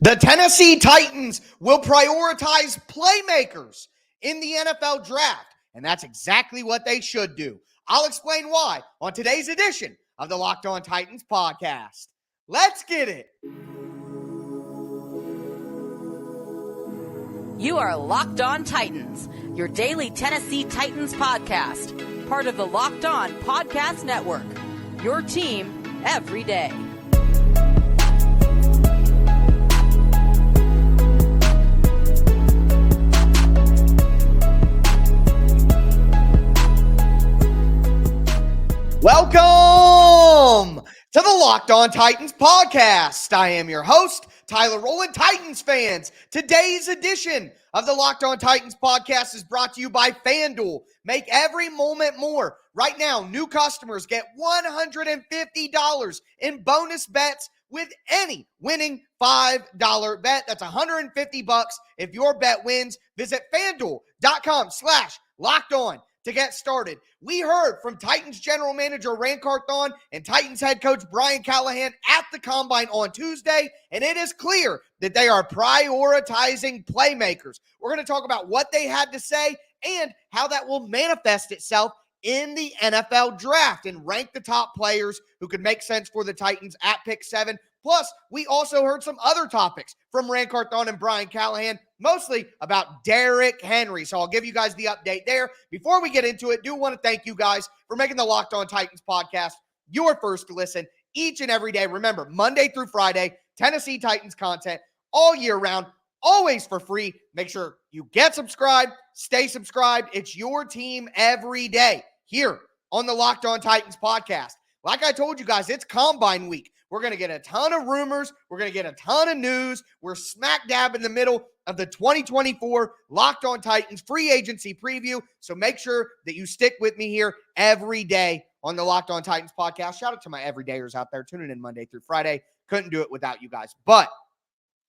The Tennessee Titans will prioritize playmakers in the NFL draft, and that's exactly what they should do. I'll explain why on today's edition of the Locked On Titans podcast. Let's get it. You are Locked On Titans, your daily Tennessee Titans podcast, part of the Locked On Podcast Network, your team every day. Welcome to the Locked On Titans podcast. I am your host, Tyler Rowland. Titans fans, today's edition of the Locked On Titans podcast is brought to you by FanDuel. Make every moment more. Right now, new customers get $150 in bonus bets with any winning $5 bet. That's $150 if your bet wins. Visit FanDuel.com/LockedOn to get started. We heard from Titans general manager Carthon and Titans head coach Brian Callahan at the Combine on Tuesday, and it is clear that they are prioritizing playmakers. We're going to talk about what they had to say and how that will manifest itself in the NFL draft and rank the top players who could make sense for the Titans at pick 7. Plus, we also heard some other topics from Carthon and Brian Callahan, mostly about Derrick Henry. So I'll give you guys the update there. Before we get into it, do want to thank you guys for making the Locked On Titans podcast your first to listen each and every day. Remember, Monday through Friday, Tennessee Titans content all year round, always for free. Make sure you get subscribed, stay subscribed. It's your team every day here on the Locked On Titans podcast. Like I told you guys, it's Combine week. We're going to get a ton of rumors. We're going to get a ton of news. We're smack dab in the middle of the 2024 Locked On Titans free agency preview. So make sure that you stick with me here every day on the Locked On Titans podcast. Shout out to my everydayers out there tuning in Monday through Friday. Couldn't do it without you guys. But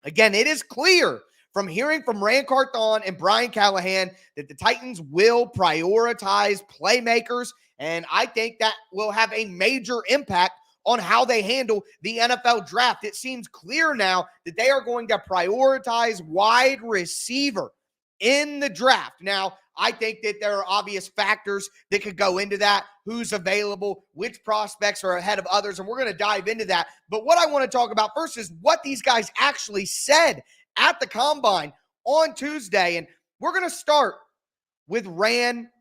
again, it is clear from hearing from Carthon and Brian Callahan that the Titans will prioritize playmakers. And I think that will have a major impact on how they handle the NFL draft. It seems clear now that they are going to prioritize wide receiver in the draft. Now, I think that there are obvious factors that could go into that, who's available, which prospects are ahead of others, and we're going to dive into that. But what I want to talk about first is what these guys actually said at the Combine on Tuesday. And we're going to start with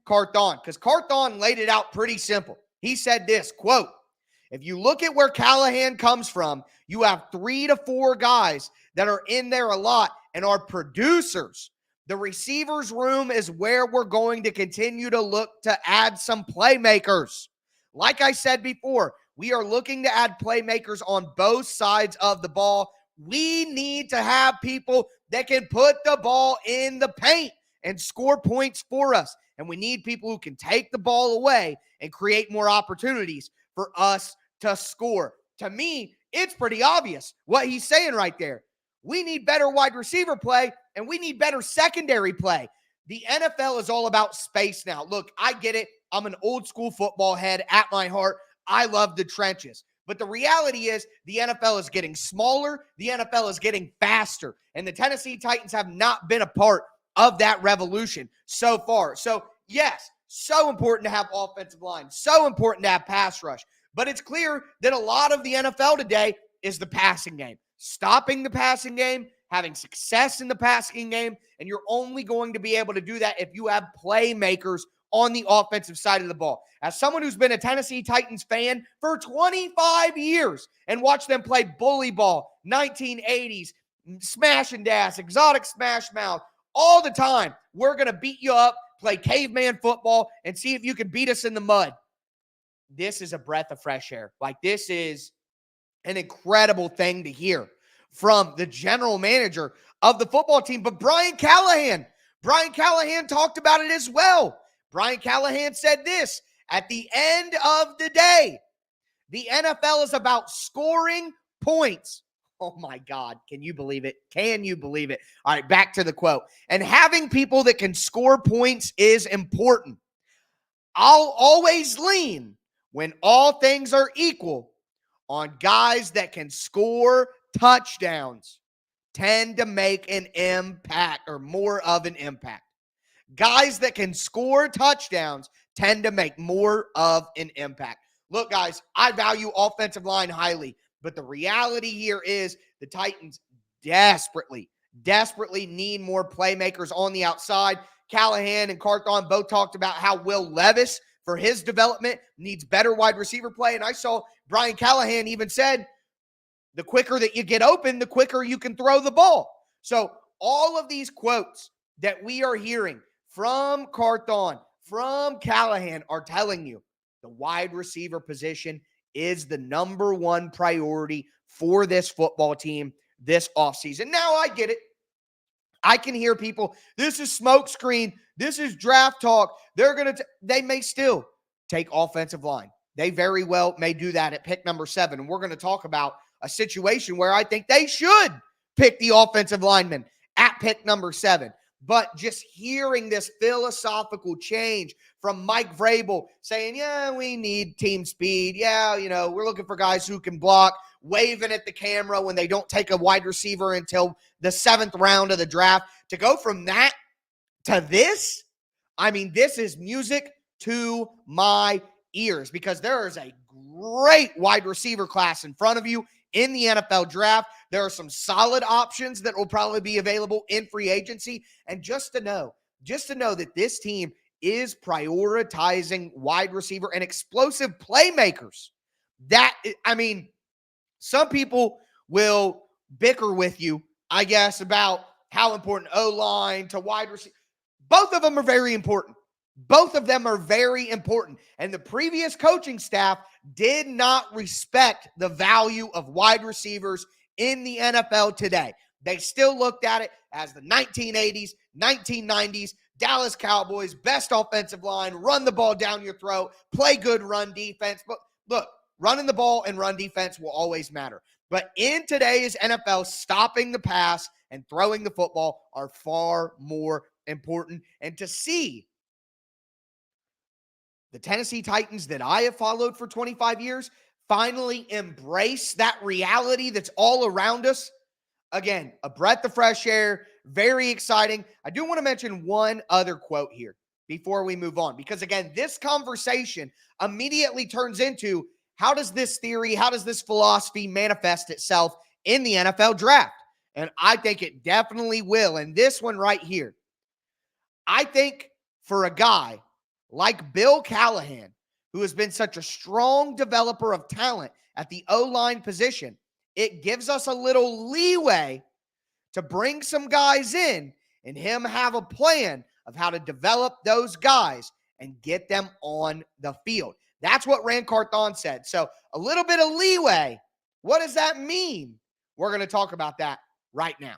Carthon, because Carthon laid it out pretty simple. He said this, quote, "If you look at where Callahan comes from, you have 3 to 4 guys that are in there a lot and are producers. The receivers room is where we're going to continue to look to add some playmakers. Like I said before, we are looking to add playmakers on both sides of the ball. We need to have people that can put the ball in the paint and score points for us. And we need people who can take the ball away and create more opportunities for us to score." To me, it's pretty obvious what he's saying right there. We need better wide receiver play, and we need better secondary play. The NFL is all about space now. Look, I get it. I'm an old school football head at my heart. I love the trenches. But the reality is the NFL is getting smaller. The NFL is getting faster. And the Tennessee Titans have not been a part of that revolution so far. So, yes, so important to have offensive line. So important to have pass rush. But it's clear that a lot of the NFL today is the passing game. Stopping the passing game, having success in the passing game, and you're only going to be able to do that if you have playmakers on the offensive side of the ball. As someone who's been a Tennessee Titans fan for 25 years and watched them play bully ball, 1980s, smash and dash, exotic smash mouth, all the time, we're going to beat you up, play caveman football, and see if you can beat us in the mud. This is a breath of fresh air. Like, this is an incredible thing to hear from the general manager of the football team. But Brian Callahan talked about it as well. Brian Callahan said this: at the end of the day, the NFL is about scoring points. Oh my God. Can you believe it? Can you believe it? All right, back to the quote. "And having people that can score points is important. I'll always lean, when all things are equal, on guys that can score touchdowns." tend to make an impact or more of an impact. Guys that can score touchdowns tend to make more of an impact. Look, guys, I value offensive line highly, but the reality here is the Titans desperately need more playmakers on the outside. Callahan and Carthon both talked about how Will Levis, for his development, needs better wide receiver play. And I saw Brian Callahan even said, the quicker that you get open, the quicker you can throw the ball. So all of these quotes that we are hearing from Carthon, from Callahan, are telling you the wide receiver position is the number one priority for this football team this offseason. Now, I get it. I can hear people, this is smokescreen, this is draft talk. They may still take offensive line. They very well may do that at pick number 7. And we're going to talk about a situation where I think they should pick the offensive lineman at pick number 7. But just hearing this philosophical change from Mike Vrabel saying, yeah, we need team speed. Yeah, we're looking for guys who can block, waving at the camera when they don't take a wide receiver until the 7th round of the draft. To go from that to this, this is music to my ears, because there is a great wide receiver class in front of you in the NFL draft. There are some solid options that will probably be available in free agency. And just to know that this team is prioritizing wide receiver and explosive playmakers. Some people will bicker with you, I guess, about how important O-line to wide receiver. Both of them are very important. And the previous coaching staff did not respect the value of wide receivers in the NFL today. They still looked at it as the 1980s, 1990s, Dallas Cowboys, best offensive line, run the ball down your throat, play good run defense. But look, running the ball and run defense will always matter. But in today's NFL, stopping the pass and throwing the football are far more important. And to see the Tennessee Titans that I have followed for 25 years finally embrace that reality that's all around us. Again, a breath of fresh air, very exciting. I do want to mention one other quote here before we move on, because again, this conversation immediately turns into, how does this theory, how does this philosophy manifest itself in the NFL draft? And I think it definitely will. And this one right here, I think for a guy like Bill Callahan, who has been such a strong developer of talent at the O-line position, it gives us a little leeway to bring some guys in and him have a plan of how to develop those guys and get them on the field. That's what Rand Carthon said. So a little bit of leeway. What does that mean? We're going to talk about that right now.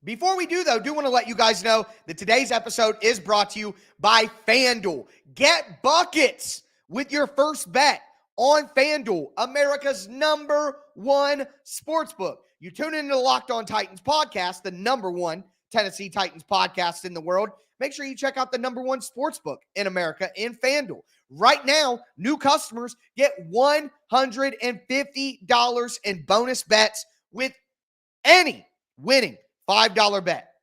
Before we do, though, I do want to let you guys know that today's episode is brought to you by FanDuel. Get buckets with your first bet on FanDuel, America's #1 sportsbook. You tune into the Locked On Titans podcast, the #1 Tennessee Titans podcast in the world. Make sure you check out the #1 sportsbook in America in FanDuel. Right now, new customers get $150 in bonus bets with any winning $5 bet.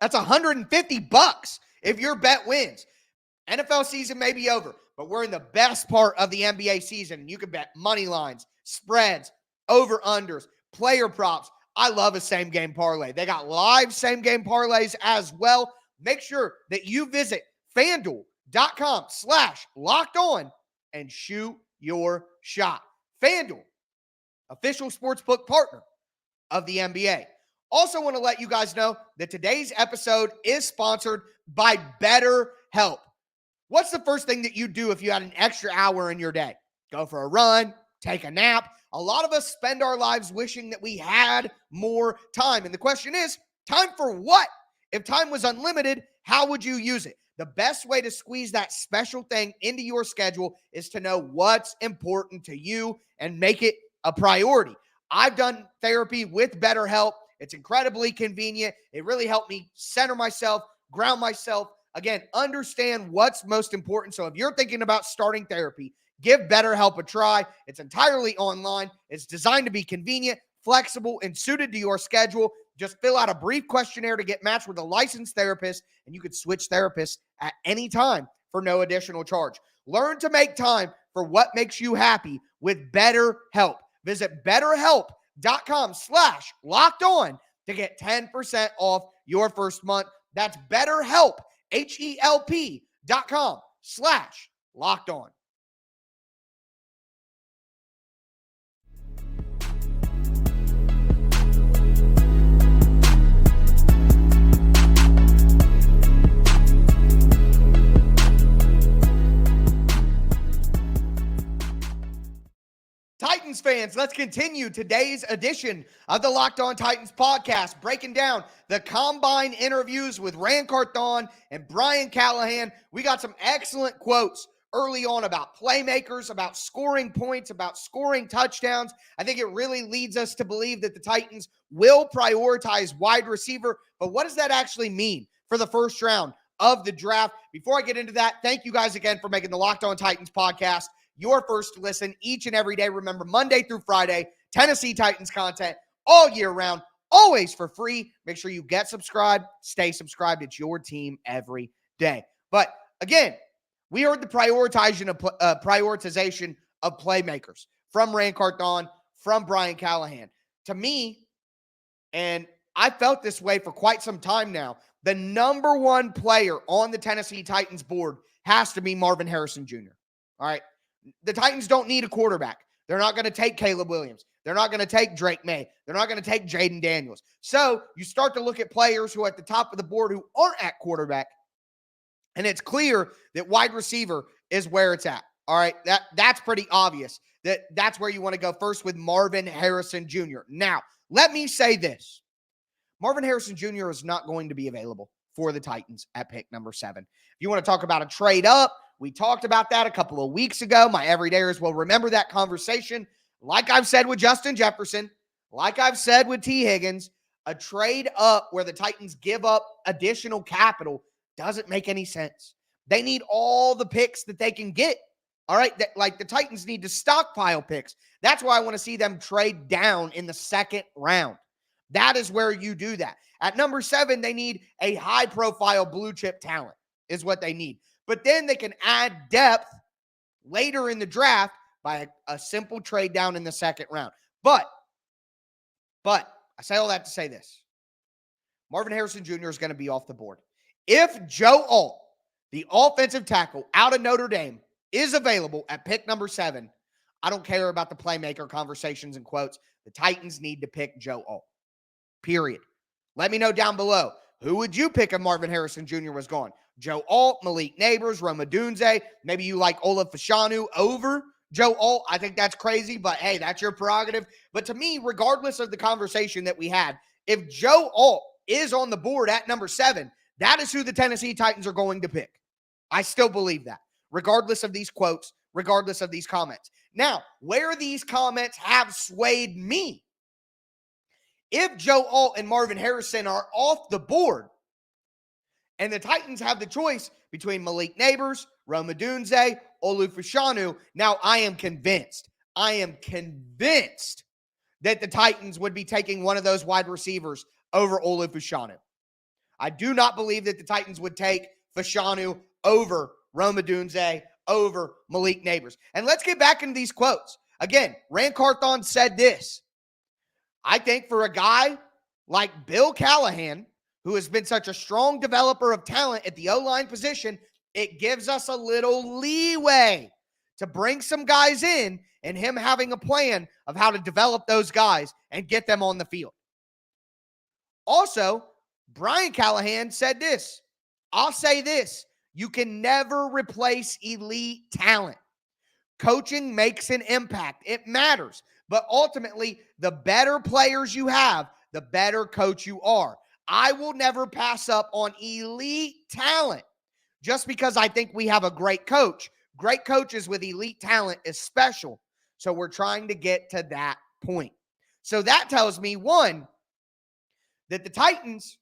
That's $150 if your bet wins. NFL season may be over, but we're in the best part of the NBA season. You can bet money lines, spreads, over-unders, player props. I love a same-game parlay. They got live same-game parlays as well. Make sure that you visit FanDuel.com/lockedon and shoot your shot. FanDuel, official sportsbook partner of the NBA. Also want to let you guys know that today's episode is sponsored by BetterHelp. What's the first thing that you do if you had an extra hour in your day? Go for a run, take a nap. A lot of us spend our lives wishing that we had more time. And the question is, time for what? If time was unlimited, how would you use it? The best way to squeeze that special thing into your schedule is to know what's important to you and make it a priority. I've done therapy with BetterHelp. It's incredibly convenient. It really helped me center myself, ground myself. Again, understand what's most important. So if you're thinking about starting therapy, Give BetterHelp a try. It's entirely online. It's designed to be convenient, flexible, and suited to your schedule. Just fill out a brief questionnaire to get matched with a licensed therapist, and you could switch therapists at any time for no additional charge. Learn to make time for what makes you happy with BetterHelp. Visit BetterHelp.com/lockedon to get 10% off your first month. That's BetterHelp, HELP.com/lockedon. Titans fans, let's continue today's edition of the Locked On Titans podcast, breaking down the combine interviews with Carthon and Brian Callahan. We got some excellent quotes early on about playmakers, about scoring points, about scoring touchdowns. I think it really leads us to believe that the Titans will prioritize wide receiver. But what does that actually mean for the first round of the draft? Before I get into that, thank you guys again for making the Locked On Titans podcast your first listen each and every day. Remember, Monday through Friday, Tennessee Titans content all year round, always for free. Make sure you get subscribed, stay subscribed. It's your team every day. But again, we heard the prioritization of playmakers from Carthon, from Brian Callahan. To me, and I felt this way for quite some time now, the number one player on the Tennessee Titans board has to be Marvin Harrison Jr. All right. The Titans don't need a quarterback. They're not going to take Caleb Williams. They're not going to take Drake May. They're not going to take Jaden Daniels. So you start to look at players who are at the top of the board who aren't at quarterback, and it's clear that wide receiver is where it's at. All right, that's pretty obvious. That's where you want to go first with Marvin Harrison Jr. Now, let me say this. Marvin Harrison Jr. is not going to be available for the Titans at pick number 7. If you want to talk about a trade up, we talked about that a couple of weeks ago. My everydayers will remember that conversation. Like I've said with Justin Jefferson, like I've said with T. Higgins, a trade up where the Titans give up additional capital doesn't make any sense. They need all the picks that they can get. All right, like the Titans need to stockpile picks. That's why I want to see them trade down in the second round. That is where you do that. At number 7, they need a high-profile blue-chip talent is what they need. But then they can add depth later in the draft by a simple trade down in the second round. But I say all that to say this. Marvin Harrison Jr. is going to be off the board. If Joe Alt, the offensive tackle out of Notre Dame, is available at pick number 7, I don't care about the playmaker conversations and quotes. The Titans need to pick Joe Alt. Period. Let me know down below. Who would you pick if Marvin Harrison Jr. was gone? Joe Alt, Malik Neighbors, Rome Odunze. Maybe you like Olaf Fashanu over Joe Alt. I think that's crazy, but hey, that's your prerogative. But to me, regardless of the conversation that we had, if Joe Alt is on the board at number 7, that is who the Tennessee Titans are going to pick. I still believe that, regardless of these quotes, regardless of these comments. Now, where these comments have swayed me, if Joe Alt and Marvin Harrison are off the board, and the Titans have the choice between Malik Neighbors, Rome Odunze, Olu Fashanu, now I am convinced that the Titans would be taking one of those wide receivers over Olu Fashanu. I do not believe that the Titans would take Fashanu over Rome Odunze, over Malik Neighbors. And let's get back into these quotes. Again, Carthon said this. I think for a guy like Bill Callahan, who has been such a strong developer of talent at the O-line position, it gives us a little leeway to bring some guys in and him having a plan of how to develop those guys and get them on the field. Also, Brian Callahan said this. I'll say this. You can never replace elite talent. Coaching makes an impact. It matters. But ultimately, the better players you have, the better coach you are. I will never pass up on elite talent just because I think we have a great coach. Great coaches with elite talent is special. So we're trying to get to that point. So that tells me, one, that the Titans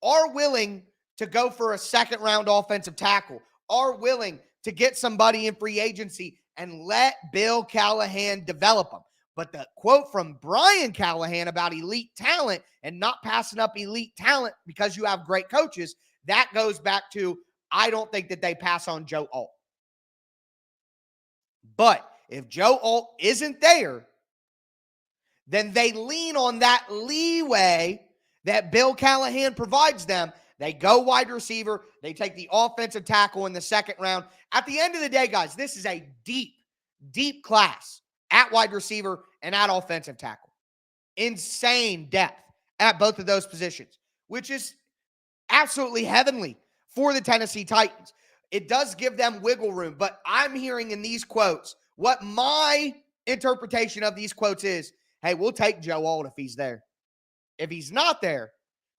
are willing to go for a second-round offensive tackle, are willing to get somebody in free agency and let Bill Callahan develop them. But the quote from Brian Callahan about elite talent and not passing up elite talent because you have great coaches, that goes back to, I don't think that they pass on Joe Alt. But if Joe Alt isn't there, then they lean on that leeway that Bill Callahan provides them. They go wide receiver. They take the offensive tackle in the second round. At the end of the day, guys, this is a deep, deep class at wide receiver and at offensive tackle. Insane depth at both of those positions, which is absolutely heavenly for the Tennessee Titans. It does give them wiggle room, but I'm hearing in these quotes, what my interpretation of these quotes is, hey, we'll take Joe Alt if he's there. If he's not there,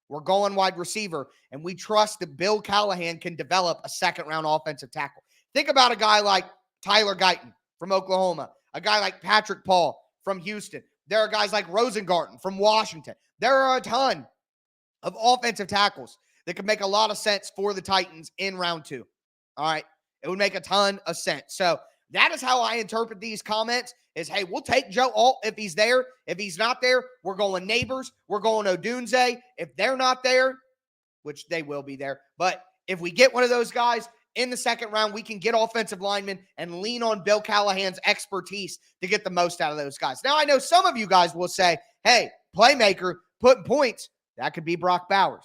we're going wide receiver, and we trust that Bill Callahan can develop a second-round offensive tackle. Think about a guy like Tyler Guyton from Oklahoma, a guy like Patrick Paul from Houston. There are guys like Rosengarten from Washington. There are a ton of offensive tackles that could make a lot of sense for the Titans in round 2. All right? It would make a ton of sense. So that is how I interpret these comments is, hey, we'll take Joe Alt if he's there. If he's not there, we're going Neighbors. We're going Odunze. If they're not there, which they will be there, but if we get one of those guys in the second round, we can get offensive linemen and lean on Bill Callahan's expertise to get the most out of those guys. Now, I know some of you guys will say, hey, playmaker, putting points, that could be Brock Bowers.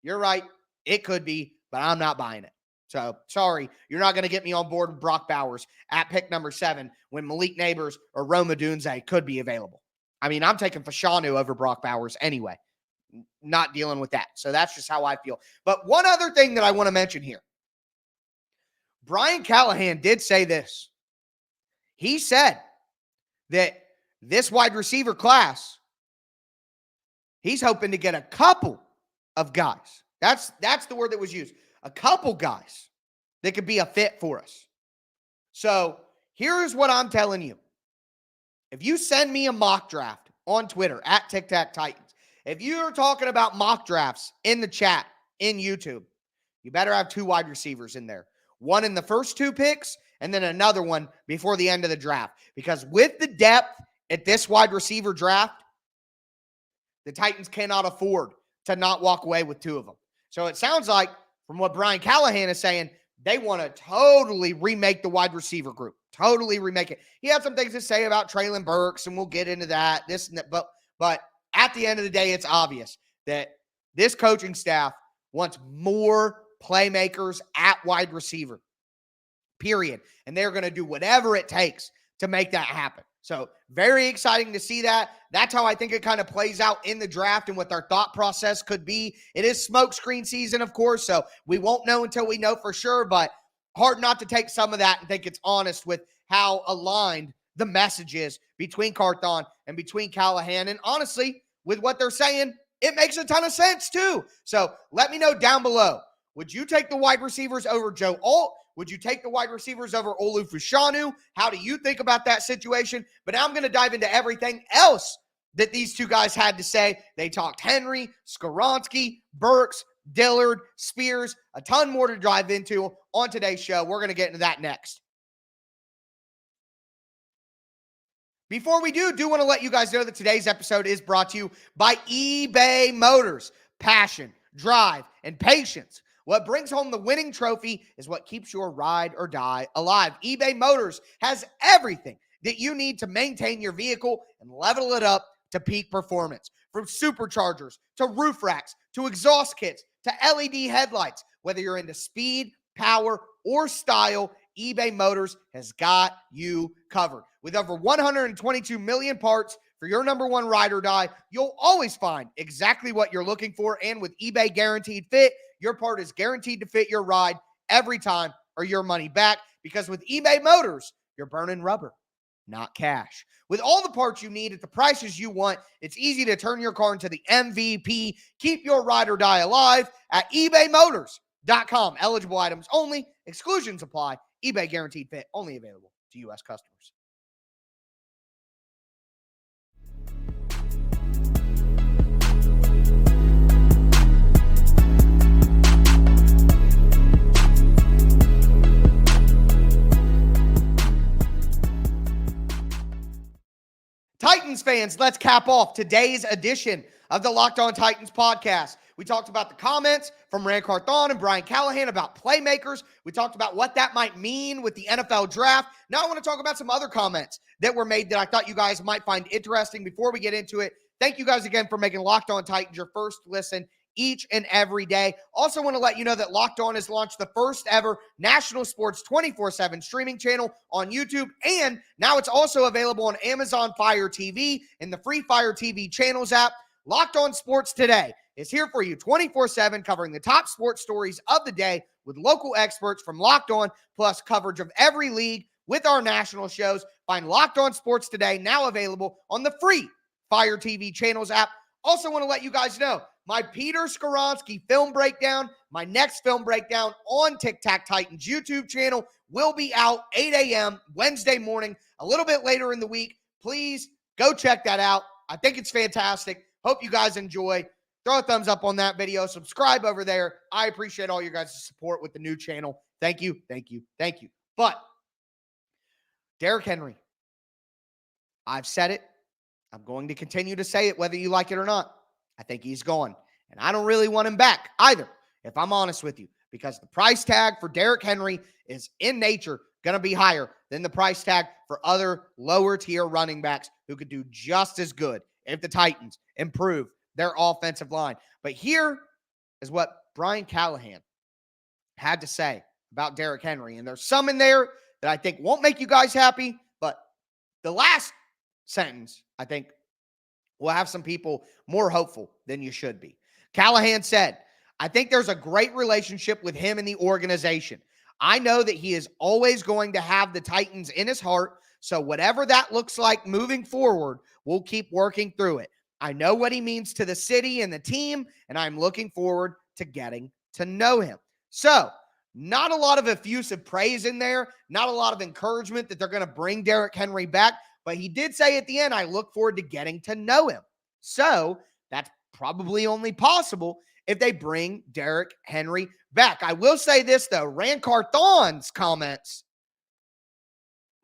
You're right. It could be, but I'm not buying it. So, sorry, you're not going to get me on board with Brock Bowers at pick number 7 when Malik Neighbors or Rome Odunze could be available. I mean, I'm taking Fashanu over Brock Bowers anyway. Not dealing with that. So, that's just how I feel. But one other thing that I want to mention here. Brian Callahan did say this. He said that this wide receiver class, he's hoping to get a couple of guys. That's the word that was used. A couple guys that could be a fit for us. So here's what I'm telling you. If you send me a mock draft on Twitter at Tic Tac Titans, if you're talking about mock drafts in the chat in YouTube, you better have 2 wide receivers in there. One in the first 2 picks and then another one before the end of the draft. Because with the depth at this wide receiver draft, the Titans cannot afford to not walk away with 2 of them. So it sounds like, from what Brian Callahan is saying, they want to totally remake the wide receiver group. Totally remake it. He had some things to say about Treylon Burks, and we'll get into that, this and that. But at the end of the day, it's obvious that this coaching staff wants more playmakers at wide receiver, period. And they're going to do whatever it takes to make that happen. So very exciting to see that. That's how I think it kind of plays out in the draft and what their thought process could be. It is smokescreen season, of course, so we won't know until we know for sure, but hard not to take some of that and think it's honest with how aligned the message is between Carthon and between Callahan. And honestly, with what they're saying, it makes a ton of sense too. So let me know down below. Would you take the wide receivers over Joe Alt? Would you take the wide receivers over Olu Fashanu? How do you think about that situation? But now I'm going to dive into everything else that these 2 guys had to say. They talked Henry, Skoronski, Burks, Dillard, Spears, a ton more to dive into on today's show. We're going to get into that next. Before we do want to let you guys know that today's episode is brought to you by eBay Motors. Passion, drive, and patience. What brings home the winning trophy is what keeps your ride or die alive. eBay Motors has everything that you need to maintain your vehicle and level it up to peak performance. From superchargers to roof racks to exhaust kits to LED headlights. Whether you're into speed, power, or style, eBay Motors has got you covered. With over 122 million parts for your number one ride or die, you'll always find exactly what you're looking for. And with eBay Guaranteed Fit, your part is guaranteed to fit your ride every time or your money back. Because with eBay Motors, you're burning rubber, not cash. With all the parts you need at the prices you want, it's easy to turn your car into the MVP. Keep your ride or die alive at ebaymotors.com. Eligible items only. Exclusions apply. eBay Guaranteed Fit only available to U.S. customers. fans, let's cap off today's edition of the Locked On Titans podcast. We talked about the comments from Carthon and Brian Callahan about playmakers. We talked about what that might mean with the NFL draft. Now I want to talk about some other comments that were made that I thought you guys might find interesting. Before we get into it, thank you guys again for making Locked On Titans your first listen each and every day. Also want to let you know that Locked On has launched the first ever national sports 24/7 streaming channel on YouTube, and now it's also available on Amazon Fire TV and the free Fire TV channels app. Locked On Sports Today is here for you 24/7, covering the top sports stories of the day with local experts from Locked On, plus coverage of every league with our national shows. Find Locked On Sports Today now available on the free Fire TV channels app. Also want to let you guys know, my Peter Skoronsky film breakdown, my next film breakdown on Tic Tac Titans YouTube channel will be out 8 a.m. Wednesday morning, a little bit later in the week. Please go check that out. I think it's fantastic. Hope you guys enjoy. Throw a thumbs up on that video. Subscribe over there. I appreciate all your guys' support with the new channel. Thank you, thank you, thank you. But Derrick Henry, I've said it. I'm going to continue to say it whether you like it or not. I think he's gone. And I don't really want him back either, if I'm honest with you, because the price tag for Derrick Henry is in nature going to be higher than the price tag for other lower tier running backs who could do just as good if the Titans improve their offensive line. But here is what Brian Callahan had to say about Derrick Henry. And there's some in there that I think won't make you guys happy, but the last sentence, I think, will have some people more hopeful than you should be. Callahan said, I think there's a great relationship with him and the organization. I know that he is always going to have the Titans in his heart, so whatever that looks like moving forward, we'll keep working through it. I know what he means to the city and the team, and I'm looking forward to getting to know him. So, not a lot of effusive praise in there, not a lot of encouragement that they're going to bring Derrick Henry back, but he did say at the end, I look forward to getting to know him. So that's probably only possible if they bring Derrick Henry back. I will say this, though. Carthon's comments,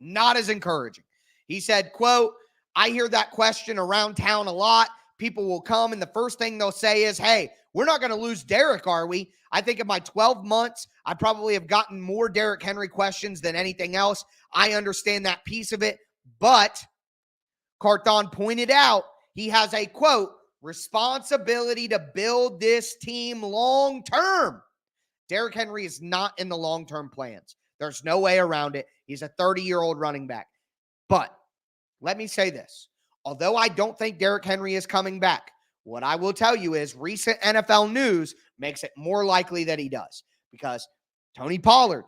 not as encouraging. He said, quote, I hear that question around town a lot. People will come and the first thing they'll say is, hey, we're not going to lose Derrick, are we? I think in my 12 months, I probably have gotten more Derrick Henry questions than anything else. I understand that piece of it. But Carthon pointed out he has a, quote, responsibility to build this team long-term. Derrick Henry is not in the long-term plans. There's no way around it. He's a 30-year-old running back. But let me say this. Although I don't think Derrick Henry is coming back, what I will tell you is recent NFL news makes it more likely that he does. Because Tony Pollard,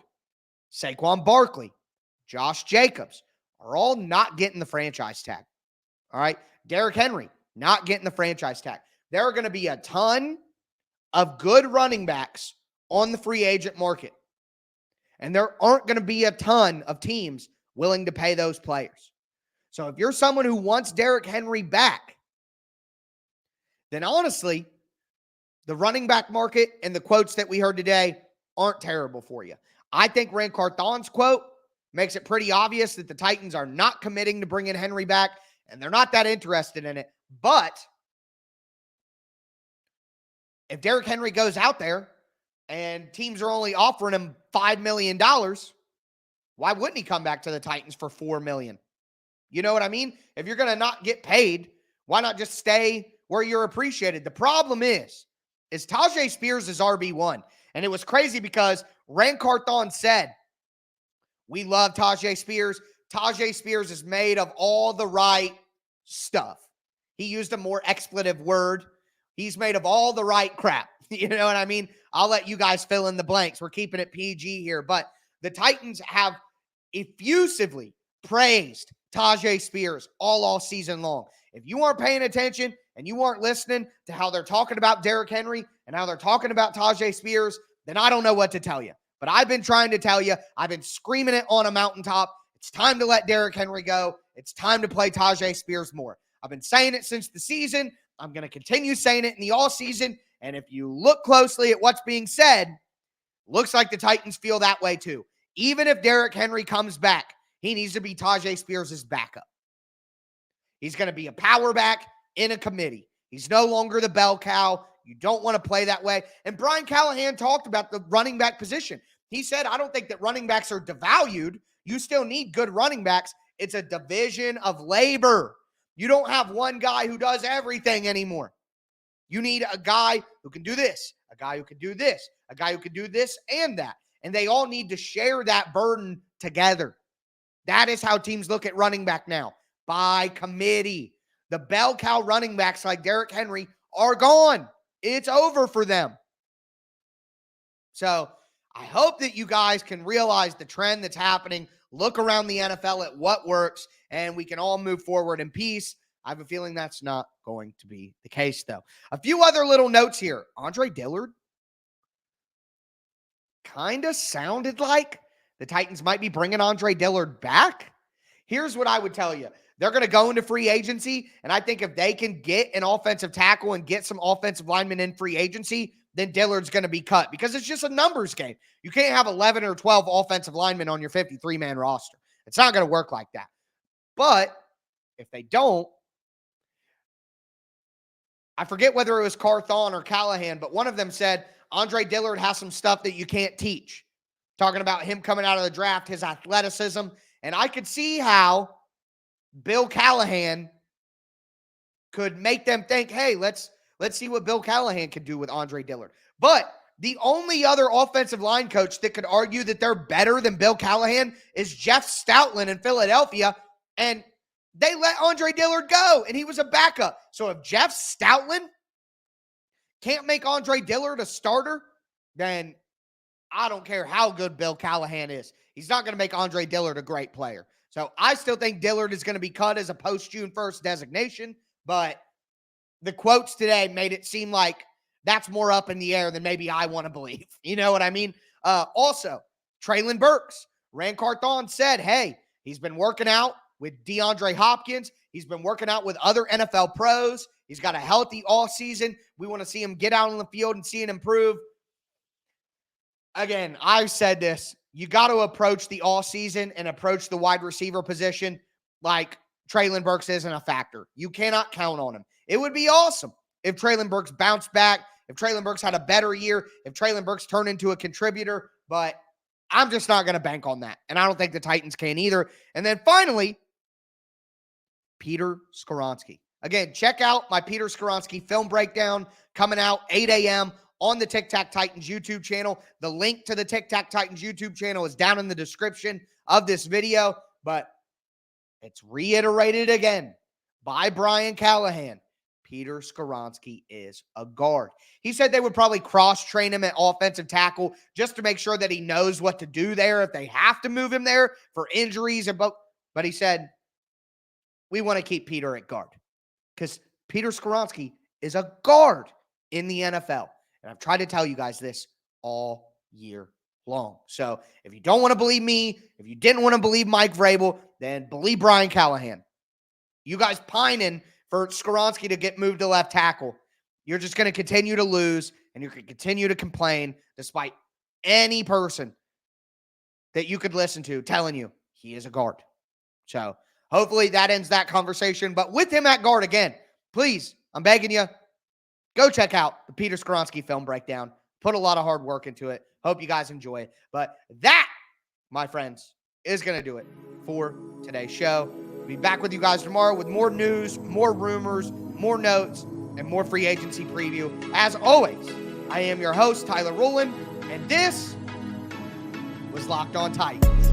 Saquon Barkley, Josh Jacobs are all not getting the franchise tag. All right? Derrick Henry, not getting the franchise tag. There are going to be a ton of good running backs on the free agent market. And there aren't going to be a ton of teams willing to pay those players. So if you're someone who wants Derrick Henry back, then honestly, the running back market and the quotes that we heard today aren't terrible for you. I think Carthon's quote makes it pretty obvious that the Titans are not committing to bringing Henry back, and they're not that interested in it. But if Derrick Henry goes out there and teams are only offering him $5 million, why wouldn't he come back to the Titans for $4 million? You know what I mean? If you're going to not get paid, why not just stay where you're appreciated? The problem is Tyjae Spears is RB1. And it was crazy because Carthon said, we love Tyjae Spears. Tyjae Spears is made of all the right stuff. He used a more expletive word. He's made of all the right crap. You know what I mean? I'll let you guys fill in the blanks. We're keeping it PG here. But the Titans have effusively praised Tyjae Spears all season long. If you aren't paying attention and you aren't listening to how they're talking about Derrick Henry and how they're talking about Tyjae Spears, then I don't know what to tell you. But I've been trying to tell you, I've been screaming it on a mountaintop. It's time to let Derrick Henry go. It's time to play Tyjae Spears more. I've been saying it since the season. I'm going to continue saying it in the offseason. And if you look closely at what's being said, looks like the Titans feel that way too. Even if Derrick Henry comes back, he needs to be Tyjae Spears' backup. He's going to be a power back in a committee. He's no longer the bell cow. You don't want to play that way. And Brian Callahan talked about the running back position. He said, I don't think that running backs are devalued. You still need good running backs. It's a division of labor. You don't have one guy who does everything anymore. You need a guy who can do this, a guy who can do this, a guy who can do this and that. And they all need to share that burden together. That is how teams look at running back now, by committee. The bell cow running backs like Derrick Henry are gone. It's over for them. So I hope that you guys can realize the trend that's happening, look around the NFL at what works, and we can all move forward in peace. I have a feeling that's not going to be the case, though. A few other little notes here. Andre Dillard kind of sounded like the Titans might be bringing Andre Dillard back. Here's what I would tell you. They're going to go into free agency, and I think if they can get an offensive tackle and get some offensive linemen in free agency, then Dillard's going to be cut because it's just a numbers game. You can't have 11 or 12 offensive linemen on your 53-man roster. It's not going to work like that. But if they don't, I forget whether it was Carthon or Callahan, but one of them said Andre Dillard has some stuff that you can't teach. Talking about him coming out of the draft, his athleticism. And I could see how Bill Callahan could make them think, hey, let's see what Bill Callahan can do with Andre Dillard. But the only other offensive line coach that could argue that they're better than Bill Callahan is Jeff Stoutland in Philadelphia. And they let Andre Dillard go, and he was a backup. So if Jeff Stoutland can't make Andre Dillard a starter, then I don't care how good Bill Callahan is. He's not going to make Andre Dillard a great player. So I still think Dillard is going to be cut as a post-June 1st designation, but the quotes today made it seem like that's more up in the air than maybe I want to believe. You know what I mean? Also, Traylon Burks. Rand Carthon said, hey, he's been working out with DeAndre Hopkins. He's been working out with other NFL pros. He's got a healthy offseason. We want to see him get out on the field and see it improve. Again, I've said this. You got to approach the offseason and approach the wide receiver position like Traylon Burks isn't a factor. You cannot count on him. It would be awesome if Traylon Burks bounced back, if Traylon Burks had a better year, if Traylon Burks turned into a contributor, but I'm just not going to bank on that. And I don't think the Titans can either. And then finally, Peter Skoronski. Again, check out my Peter Skoronski film breakdown coming out 8 a.m. on the Tic Tac Titans YouTube channel. The link to the Tic Tac Titans YouTube channel is down in the description of this video, but it's reiterated again by Brian Callahan. Peter Skoronski is a guard. He said they would probably cross-train him at offensive tackle just to make sure that he knows what to do there if they have to move him there for injuries. But he said, we want to keep Peter at guard because Peter Skoronski is a guard in the NFL. And I've tried to tell you guys this all year long. So if you don't want to believe me, if you didn't want to believe Mike Vrabel, then believe Brian Callahan. You guys pining for Skoronski to get moved to left tackle. You're just going to continue to lose, and you're going to continue to complain despite any person that you could listen to telling you he is a guard. So hopefully that ends that conversation. But with him at guard again, please, I'm begging you, go check out the Peter Skoronski film breakdown. Put a lot of hard work into it. Hope you guys enjoy it. But that, my friends, is going to do it for today's show. We'll be back with you guys tomorrow with more news, more rumors, more notes, and more free agency preview. As always, I am your host, Tyler Rowland, and this was Locked On Titans.